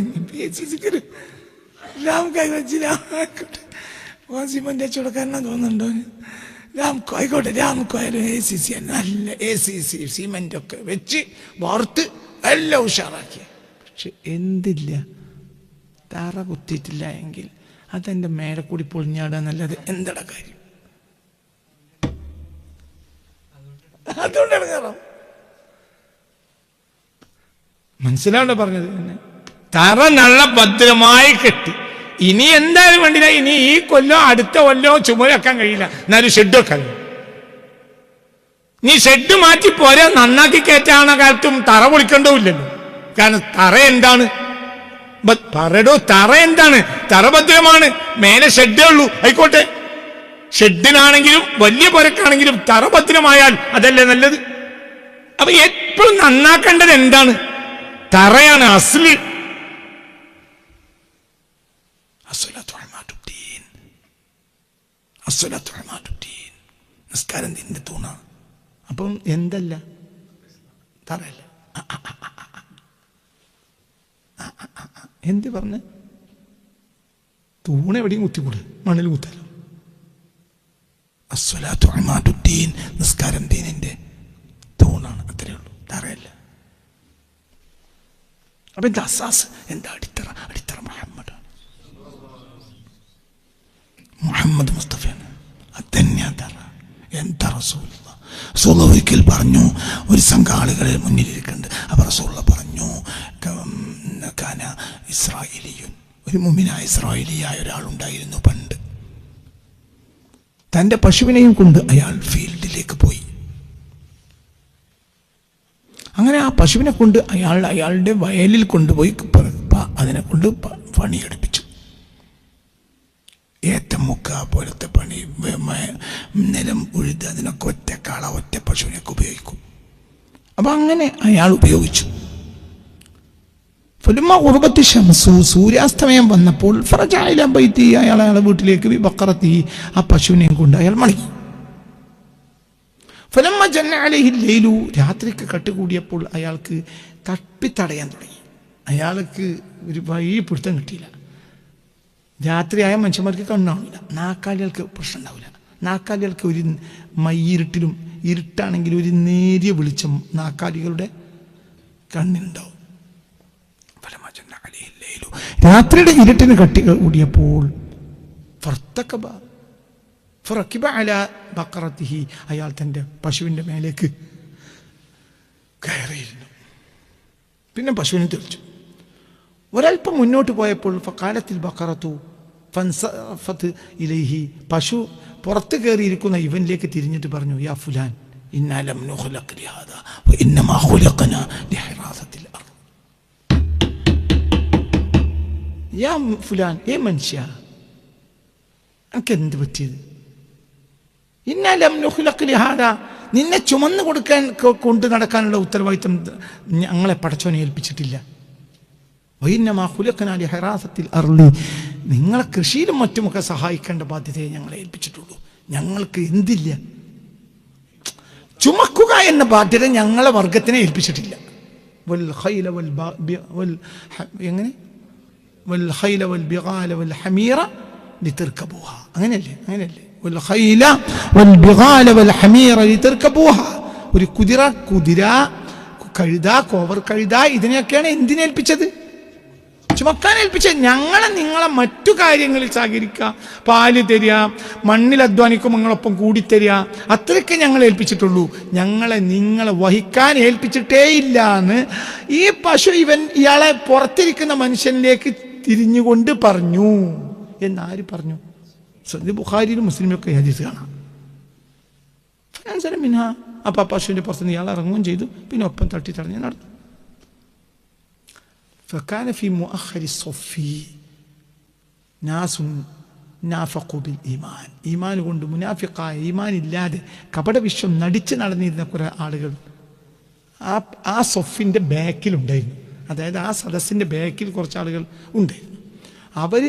സിമൻറ്റ് അച്ചവടക്കാരനാണ് തോന്നുന്നുണ്ടോ? ആയിക്കോട്ടെ, രാമക്കോയാലും ACC നല്ല ACC സിമൻറ്റൊക്കെ വെച്ച് വാർത്ത് എല്ലാം ഉഷാറാക്കി. പക്ഷെ എന്തില്ല, തറ കുത്തിയിട്ടില്ല എങ്കിൽ അതെൻ്റെ മേലെ കൂടി പൊളിഞ്ഞാടുക എന്നല്ലാതെ എന്താ കാര്യം? അതുകൊണ്ടാണ് കാരണം. മനസ്സിലാവണ്ടോ പറഞ്ഞത്? തറ നല്ല ഭദ്രമായി കെട്ടി. ഇനി എന്തായാലും വേണ്ടില്ല, ഇനി ഈ കൊല്ലോ അടുത്ത കൊല്ലോ ചുമരാക്കാൻ കഴിയില്ല, എന്നാലും ഷെഡ് വെക്കാൻ. നീ ഷെഡ് മാറ്റി പോരാ, നന്നാക്കി കയറ്റാണ കാലത്തും തറ പൊളിക്കണ്ടമില്ലല്ലോ. കാരണം തറ എന്താണ്? തറ എന്താണ്? തറ ഭദ്രമാണ്, മേലെ ഷെഡേ ഉള്ളൂ. ആയിക്കോട്ടെ, ഷെഡിനാണെങ്കിലും വലിയ പുരക്കാണെങ്കിലും തറ ഭദ്രമായാൽ അതല്ലേ നല്ലത്. അപ്പൊ എപ്പോഴും നന്നാക്കേണ്ടത് എന്താണ്? തറയാണ് അസ്ലി. നിസ്കാരം നിന്റെ തൂണാണ്. അപ്പം എന്തല്ല തറയല്ല. എന്ത് പറഞ്ഞ് തൂണ് എവിടെയും കുത്തിക്കൂടെ, മണ്ണിൽ കുത്താലോ. അസ്സലാത്തു ഇമാദുദ്ദീൻ, നിസ്കാരം ദീനിന്റെ തൂണാണ്, അത്രയേ ഉള്ളൂ, തറയല്ല. അപ്പൊ എന്താ അസാസ്, എന്താ അടിത്തറ? അടിത്തറ മുഹമ്മദാണ്, മുഹമ്മദ് മുസ്തഫയാണ്. അതന്നെ തറ. എന്താ റസൂലുള്ളാഹ് ഒരിക്കൽ പറഞ്ഞു, ഒരു സംഘം ആളുകളെ മുന്നിലിരിക്കുന്നുണ്ട്. അപ്പോൾ റസൂലുള്ളാഹ് പറഞ്ഞു, കാന ഇസ്രായേലിയുൻ, ഒരു മുഅ്മിനായ ഇസ്രായേലിയായ ഒരാളുണ്ടായിരുന്നു പണ്ട്. തൻ്റെ പശുവിനെയും കൊണ്ട് അയാൾ ഫീൽഡിലേക്ക് പോയി. അങ്ങനെ ആ പശുവിനെ കൊണ്ട് അയാളുടെ വയലിൽ കൊണ്ടുപോയി അതിനെ കൊണ്ട് പണിയെടുപ്പിച്ചു. ഏത്തമുക്ക പോലത്തെ പണി, നിലം ഉഴുത്, അതിനൊക്കെ ഒറ്റക്കാള, ഒറ്റ പശുവിനൊക്കെ ഉപയോഗിക്കും. അപ്പം അങ്ങനെ അയാൾ ഉപയോഗിച്ചു. സൂര്യാസ്തമയം വന്നപ്പോൾ അയാളെ വീട്ടിലേക്ക് ബഖറത്തി, ആ പശുവിനെയും കൊണ്ട് അയാൾ മടങ്ങി. രാത്രിക്ക് കട്ടുകൂടിയപ്പോൾ അയാൾക്ക് തപ്പിത്തടയാൻ തുടങ്ങി. അയാൾക്ക് ഒരു വഴി പിടുത്തം കിട്ടിയില്ല. രാത്രിയായ മനുഷ്യന്മാർക്ക് കണ്ണാവില്ല, നാക്കാലികൾക്ക് പ്രശ്നം ഉണ്ടാവില്ല. നാക്കാലികൾക്ക് ഒരു മയ്യിരുട്ടിലും, ഇരുട്ടാണെങ്കിൽ ഒരു നേരിയ വെളിച്ചം നാക്കാലികളുടെ കണ്ണിനുണ്ടാവും. രാത്രിയുടെ ഇരുട്ടിന് കട്ടി കൂടിയപ്പോൾ അയാൾ തൻ്റെ പശുവിൻ്റെ മേലേക്ക് കയറിയിരുന്നു. പിന്നെ പശുവിനെ തെളിച്ചു. ഒരൽപ്പം മുന്നോട്ട് പോയപ്പോൾ ഫഖാലത്തിൽ ബഖറത്തു ഫൻസഫത് ഇലൈഹി, പശു പുറത്ത് കയറിയിരിക്കുന്ന ഇവനിലേക്ക് തിരിഞ്ഞിട്ട് പറഞ്ഞു, യാ ഫുലാൻ ഇന്നാ ലം നുഖ്ലഖ ലിഹാദാ വഇന്നമാ ഖുലിഖനാ ലിഹിറാസത്തിൽ അർദ്. യാ ഫുലാൻ, ഏ മനുഷ്യ, എനിക്ക് എന്ത് പറ്റിയത്? ഇന്നാ ലം നുഖ്ലഖ ലിഹാദാ, നിന്നെ ചുമന്നു കൊടുക്കാൻ കൊണ്ട് നടക്കാനുള്ള ഉത്തരവാദിത്വം ഞങ്ങളെ പടച്ചോനെ ഏൽപ്പിച്ചിട്ടില്ല. വഇന്നമാ ഖുലിഖനാ ലിഹിറാസത്തിൽ അർളി, നിങ്ങളെ കൃഷിയിലും മറ്റുമൊക്കെ സഹായിക്കേണ്ട ബാധ്യതയെ ഞങ്ങളെ ഏൽപ്പിച്ചിട്ടുള്ളൂ. ഞങ്ങൾക്ക് എന്തില്ല? ചുമക്കുക എന്ന ബാധ്യത ഞങ്ങളെ വർഗത്തിനെ ഏൽപ്പിച്ചിട്ടില്ല. വൽ ഖൈല വൽ ബിഗാല വൽ ഹമീറ ലിതർകബൂഹ, അങ്ങനെയല്ലേ? വൽ ഖൈല വൽ ബിഗാല വൽ ഹമീറ ലിതർകബൂഹ, ഒരു കുതിര, കഴുത, കോവർ കഴുത, ഇതിനെയൊക്കെയാണ് എന്തിനേൽപ്പിച്ചത്? ചുമക്കാൻ ഏൽപ്പിച്ചത്. നിങ്ങളെ മറ്റു കാര്യങ്ങളിൽ സഹകരിക്കുക, പാല് തരിക, മണ്ണിൽ അധ്വാനിക്കുമ്പോൾ നിങ്ങളൊപ്പം കൂടിത്തരിക, അത്രയ്ക്ക് ഞങ്ങൾ ഏൽപ്പിച്ചിട്ടുള്ളൂ. നിങ്ങളെ വഹിക്കാൻ ഏൽപ്പിച്ചിട്ടേ ഇല്ല എന്ന് ഈ പശു ഇയാളെ പുറത്തിരിക്കുന്ന മനുഷ്യനിലേക്ക് തിരിഞ്ഞുകൊണ്ട് പറഞ്ഞു. എന്നാര് പറഞ്ഞു? ബുഖാരിയിലും മുസ്ലിമിലൊക്കെ ഹദീസ് കാണാം. അപ്പൊ ആ പശുവിന്റെ പുറത്തുനിന്ന് ഇയാൾ ഇറങ്ങുകയും ചെയ്തു. പിന്നെ ഒപ്പം തട്ടിത്തടഞ്ഞ് നടന്നു. فكان في مؤخر الصف ناس نافقوا بالإيمان, ഈമാൻ കൊണ്ട് മുനാഫിഖായ, ഈമാൻ ഇല്ലാതെ കപടവിശ്വം നടിച്ച് നടന്നിരുന്ന കുറേ ആളുകൾ ആ സൊഫിൻ്റെ ബാക്കിലുണ്ടായിരുന്നു. അതായത് ആ സദസ്സിൻ്റെ ബാക്കിൽ കുറച്ച് ആളുകൾ ഉണ്ടായിരുന്നു. അവർ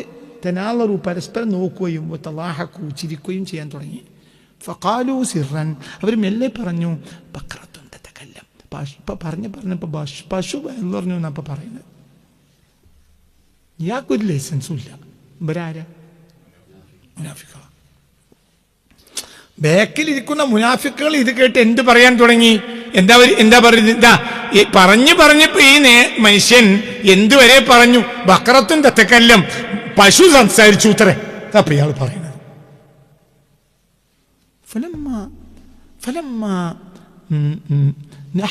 തനാളറു, പരസ്പരം നോക്കുകയും തലാഹക്കു, ചിരിക്കുകയും ചെയ്യാൻ തുടങ്ങി. ഫഖാലു സിർറൻ, അവർ മെല്ലെ പറഞ്ഞു, ബഖറത്തുൻ തതകല്ലം, പറഞ്ഞപ്പോൾ പശു എന്ന് പറഞ്ഞു എന്നപ്പോൾ പറയുന്നത്. ഇയാൾക്കൊരു ലൈസൻസും ഇല്ല. ഇവരാരാ? മുനാഫിക്കുകൾ. ബാക്കിലിരിക്കുന്ന മുനാഫിക്കുകൾ ഇത് കേട്ട് എന്ത് പറയാൻ തുടങ്ങി? എന്താ പറയുന്നത്? പറഞ്ഞപ്പോ ഈ മനുഷ്യൻ എന്തുവരെ പറഞ്ഞു? ബഖറത്തുൻ തതകല്ലം, പശു സംസാരിച്ചു ഉത്തരേ. അപ്പൊ ഇയാൾ പറയുന്നത്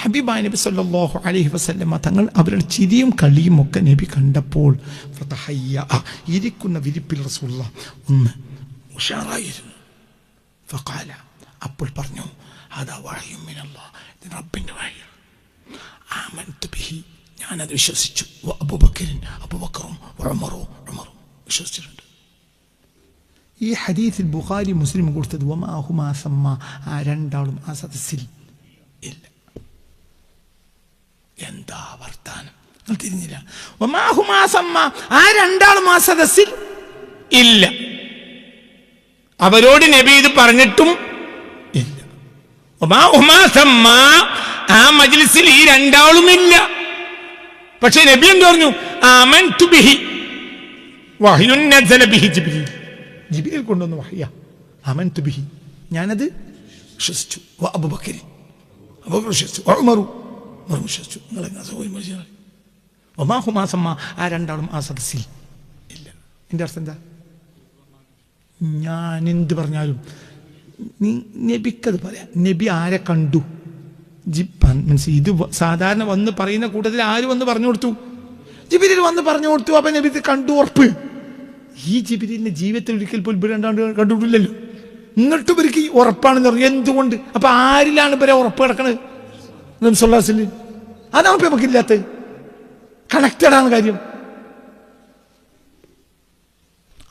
ഹബീബായ നബി സല്ലല്ലാഹു അലൈഹി വസല്ലമ തങ്ങൾ അവരുടെ ചിരിയും കളിയും ഒക്കെ നബി കണ്ടപ്പോൾ ഇരിക്കുന്ന വിരിപ്പിൽ റസൂലുള്ളാഹി ഒന്ന് ഉഷാറായിരുന്നു. ഫഖാല, അപ്പോൾ പറഞ്ഞു, ഹദാ വഹ്യും മിനല്ലാഹ്, ഇത് റബ്ബിന്റെ വഹ്യാണ്. ആമൻതു ബിഹി, ഞാനത് വിശ്വസിച്ചു. അബൂബക്കറും ഉമറും വിശ്വസിച്ചിട്ടുണ്ട്. ഈ ഹദീസിൽ ബുഖാരി മുസ്ലിം കൊടുത്തത് വമാ ഹുമാ സമ്മ, ആ രണ്ടാളും ആ സദസ്സിൽ ഇല്ല. എന്താ വർത്താനം, തിരിഞ്ഞില്ല. വമാ ഹുമാ സമ്മ, ആ രണ്ടാളും ആ സദസ്സിൽ ഇല്ല. അവരോട് നബി ഇത് പറഞ്ഞിട്ടും ഇല്ല. ആ മജ്ലിസിൽ ഈ രണ്ടാളുമില്ല. പക്ഷെ നബി എന്ത് പറഞ്ഞു? ആമൻതു ബിഹി വഹ്യുൻ നസല ബിഹി ജിബ്രീൽ. ജിബ്രീൽ കൊണ്ടുവന്ന വഹ്യ. ആമൻതു ബിഹി, ഞാനത് വിശ്വസിച്ചു. അബൂബക്കർ വിശ്വസിച്ചു, ഉമർ വിശ്വസിച്ചു. ആ രണ്ടാളും ആ സദസ്സിൽ ഇല്ല. എൻ്റെ അർത്ഥം എന്താ? ഞാൻ എന്ത് പറഞ്ഞാലും നബിക്കത് പറയാം. നബി ആരെ കണ്ടു? മനസ്സിലായി? ഇത് സാധാരണ വന്ന് പറയുന്ന കൂട്ടത്തിൽ ആര് വന്ന് പറഞ്ഞു കൊടുത്തു? ജിബ്രീൽ വന്ന് പറഞ്ഞു കൊടുത്തു. അപ്പൊ നബി കണ്ടു, ഉറപ്പ്. ഈ ജിബ്രീലിന്റെ ജീവിതത്തിൽ ഒരിക്കൽ പോലും കണ്ടുപിടില്ലല്ലോ. എന്നിട്ട് ഇവർക്ക് ഉറപ്പാണെന്ന് പറഞ്ഞു. എന്തുകൊണ്ട്? അപ്പൊ ആരിലാണ് ഇവരെ ഉറപ്പ് കിടക്കണത്? നബി സല്ലല്ലാഹു അലൈഹി വസല്ലം. അതാണ് ഇപ്പൊ നമുക്കില്ലാത്തത്. കണക്റ്റഡ് ആണ് കാര്യം.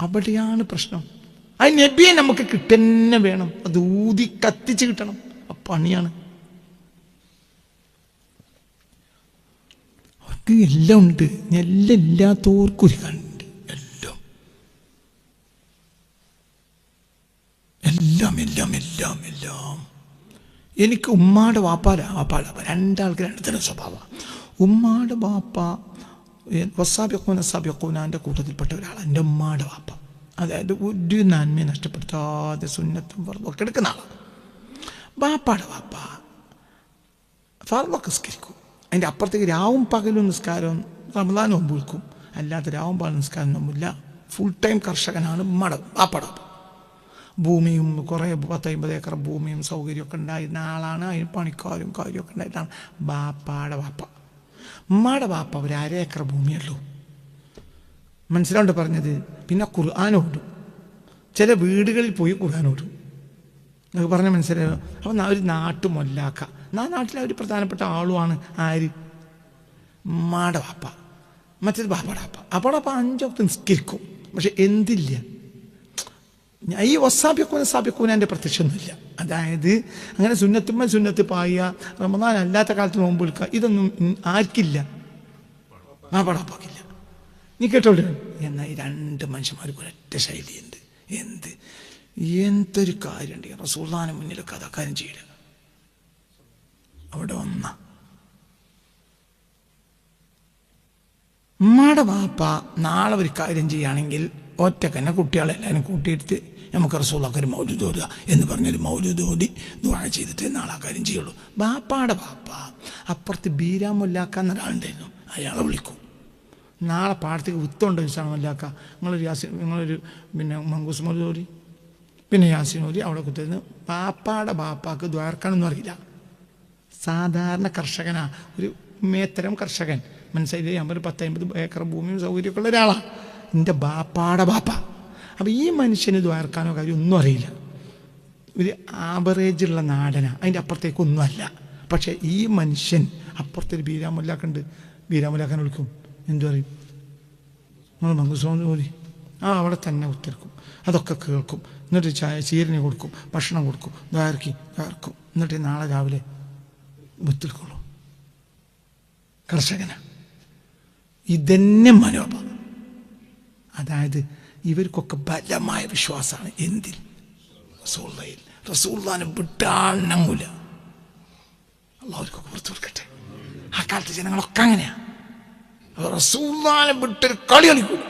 അവിടെയാണ് പ്രശ്നം. ആ നബിയെ നമുക്ക് കിട്ടന്നെ വേണം. അത് ഊതി കത്തിച്ച് കിട്ടണം. ആ പണിയാണ്. അവർക്ക് എല്ലാം ഉണ്ട്, എല്ലാം ഇല്ലാത്തവർക്കൊരു കണ്ട്. എല്ലാം എല്ലാം എല്ലാം എല്ലാം എല്ലാം. എനിക്ക് ഉമ്മാടെ വാപ്പാടെ രണ്ടാൾക്ക് രണ്ട് തരം സ്വഭാവം. ഉമ്മാടെ വാപ്പ വസാബിഖൂനാൻ്റെ കൂട്ടത്തിൽപ്പെട്ട ഒരാളാണ് എൻ്റെ ഉമ്മാടെ വാപ്പ. അതായത് ഒരു നന്മയെ നഷ്ടപ്പെടുത്താതെ സുന്നത്തും ഫർദൊക്കെ എടുക്കുന്ന ആളാണ്. ബാപ്പാടെ വാപ്പ ഫർദൊക്കെ നിസ്കരിക്കും. അതിൻ്റെ അപ്പുറത്തേക്ക് രാവും പകലും നിസ്കാരവും റമദാൻ നോമ്പ് വിൽക്കും. അല്ലാത്ത രാവും പകലും നിസ്കാരം നോമ്പില്ല. ഫുൾ ടൈം കർഷകനാണ് ബാപ്പാടെ വാപ്പ. ഭൂമിയും കുറേ 10-50 ഏക്കർ ഭൂമിയും സൗകര്യമൊക്കെ ഉണ്ടായിരുന്ന ആളാണ്. അതിന് പണിക്കാരും കാര്യമൊക്കെ ഉണ്ടായിട്ടാണ് ബാപ്പാടെ വാപ്പ. ഉമ്മാടെ വാപ്പ ഒരു 1/2 ഏക്കർ ഭൂമിയുള്ളൂ. മനസ്സിലാണ്ട് പറഞ്ഞത്. പിന്നെ ഖുർആനോടും ചില വീടുകളിൽ പോയി ഖുർആനോടും. നിങ്ങൾക്ക് പറഞ്ഞാൽ മനസ്സിലായോ? അപ്പം ഒരു നാട്ടു മൊല്ലാക്ക. നാട്ടിലെ ഒരു പ്രധാനപ്പെട്ട ആളുമാണ് ആര്? ഉമ്മാടെ വാപ്പ. മറ്റേത് ബാപ്പാടെ വാപ്പ. അപ്പോടെ അപ്പം 5 വക്ത് നിസ്കരിക്കും. പക്ഷെ എന്തില്ല, ഈ വസാബിക്കൂനെ പ്രത്യക്ഷമൊന്നുമില്ല. അതായത് അങ്ങനെ സുന്നത്ത് പായ, റമദാൻ അല്ലാത്ത കാലത്ത് നോമ്പ് വിൽക്കുക, ഇതൊന്നും ആർക്കില്ല. ബാപ്പാടാപ്പാക്കില്ല. നീ കേട്ടോളൂ. എന്നാൽ ഈ 2 മനുഷ്യന്മാർക്ക് ഒരൊറ്റ ശൈലിയുണ്ട്. എന്തൊരു കാര്യമുണ്ട്. റസൂലുള്ളാഹിന്റെ മുന്നിലൊക്കെ അതാ കാര്യം ചെയ്യില്ല. അവിടെ ഉമ്മാടെ വാപ്പ നാളെ ഒരു കാര്യം ചെയ്യുകയാണെങ്കിൽ ഒറ്റക്കന്നെ കുട്ടികളെല്ലാവരും കൂട്ടിയെടുത്ത് നമുക്ക് റസൂലുള്ളാഹിക്ക് ഒരു മൗലൂദ് ഓതുക എന്ന് പറഞ്ഞൊരു മൗലൂദ് ഓതി ദുആ ചെയ്തിട്ട് നാളെ ആ കാര്യം ചെയ്യുള്ളൂ. ബാപ്പാടെ വാപ്പ അപ്പുറത്ത് ബീരാമുല്ലാക്ക എന്നൊരാളുണ്ടായിരുന്നു. അയാളെ വിളിക്കും. നാളെ പാടത്തേക്ക് വിത്തുണ്ടോ ഇൻഷാല്ലാക്ക, നിങ്ങളൊരു പിന്നെ മങ്കൂസ് മൗലൂദ് ഓതി, പിന്നെ യാസീൻ ഓതി അവിടെ കുത്തിരുന്ന്. ബാപ്പാടെ ബാപ്പാക്ക് ദ്വാർക്കാനൊന്നും അറിയില്ല. സാധാരണ കർഷകനാ, ഒരു മേത്തരം കർഷകൻ. മനസ്സിലായില്ലേ? ഞാൻ ഒരു 10-50 ഏക്കർ ഭൂമിയും സൗകര്യമൊക്കെ ഉള്ള ഒരാളാണ് എൻ്റെ ബാപ്പാടെ ബാപ്പ. അപ്പം ഈ മനുഷ്യന് ദ്വാർക്കാനോ കാര്യം ഒന്നും അറിയില്ല. ഒരു ആവറേജുള്ള നാടനാണ്, അതിൻ്റെ അപ്പുറത്തേക്കൊന്നുമല്ല. പക്ഷേ ഈ മനുഷ്യൻ അപ്പുറത്തൊരു ബീരാമുല്ലാക്കുണ്ട്. ബീരാമുല്ലാക്കാൻ വിളിക്കും. എന്തു പറയും? നമ്മൾ മങ്കൂസ് ഓതി അവിടെ തന്നെ ഉത്തരക്കും. അതൊക്കെ കേൾക്കും. എന്നിട്ട് ചീരന് കൊടുക്കും, ഭക്ഷണം കൊടുക്കും, ദ്വാർക്കും. എന്നിട്ട് നാളെ രാവിലെ വിത്തിൽക്കൊള്ളും. കർഷകന ഇതന്നെ മനോഭാവം. അതായത് ഇവർക്കൊക്കെ ബലമായ വിശ്വാസമാണ്. എന്തിൽ? റസൂലുള്ളാഹിൽ. റസൂലുള്ളാഹിനെ വിട്ടാണങ്ങൂല. അല്ലാഹുവിനൊക്കെ പുറത്തു കൊടുക്കട്ടെ. ആ കാലത്ത് ജനങ്ങളൊക്കെ അങ്ങനെയാ. റസൂലുള്ളാഹിനെ വിട്ടൊരു കളി കളിക്കൂല.